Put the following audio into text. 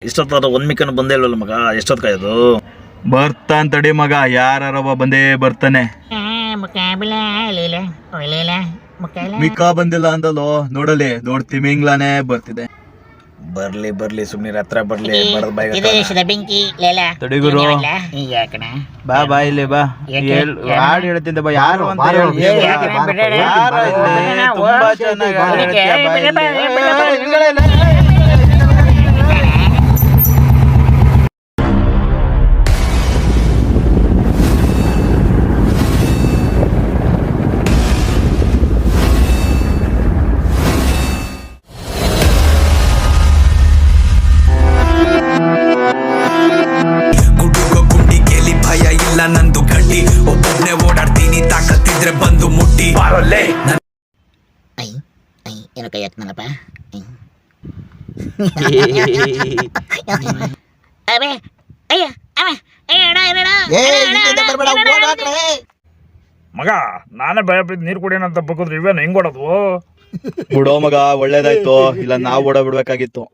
ಇಷ್ಟೊತ್ತಾದ ಒಂದ್ಮಿಕನ ಬಂದೇ ಇಲ್ವಲ್ಲ ಮಗ, ಎಷ್ಟೊತ್ತು ಕಾಯೋದು? ಬರ್ತಾನ್ ತಡಿ ಮಗ, ಯಾರವ ಬಂದೇ ಬರ್ತಾನೆ. ಮಿಕ್ಕ ಬಂದಿಲ್ಲ ಅಂದಲ್ಲೋ, ನೋಡಲಿ ತಿಮಿಂಗ್ಲಾನೆ ಬರ್ತಿದೆ. ಬರ್ಲಿ ಸುಮ್ನಿರ, ಹತ್ರ ಬರ್ಲಿ. ಬೆಂಕಿ ತಡಿ ಗುರು, ಬಾ ಇಲ್ಲಿ ಬಾ, ಹಾಡು ಹೇಳ್ತಿದ್ದೆ ಬಾ. ಯಾರು ಅಂತ ತುಂಬಾ ಚೆನ್ನಾಗಿ ನಂದು ಗಂಡಿ ಒಬ್ಬೊಬ್ನೆ ಓಡಾಡ್ತೀನಿ, ತಾಕತ್ತಿದ್ರೆ ಬಂದು ಮುಟ್ಟಿ ಬಾರಲ್ಲೇ. ಏನೋ ಕೈ ಹಾಕ್ನಲ್ಲಪ್ಪ. ಮಗ, ನಾನೇ ಭಯ ಬಿದ್ದು ನೀರು ಕುಡಿಯೋಣಂತ ಬಗ್ಗಿದ್ರೆ ಇವೇನು ಹೆಂಗ್ ಓಡೋದು? ಬಿಡೋ ಮಗ, ಒಳ್ಳೇದಾಯ್ತು, ಇಲ್ಲ ನಾವು ಓಡ ಬಿಡ್ಬೇಕಾಗಿತ್ತು.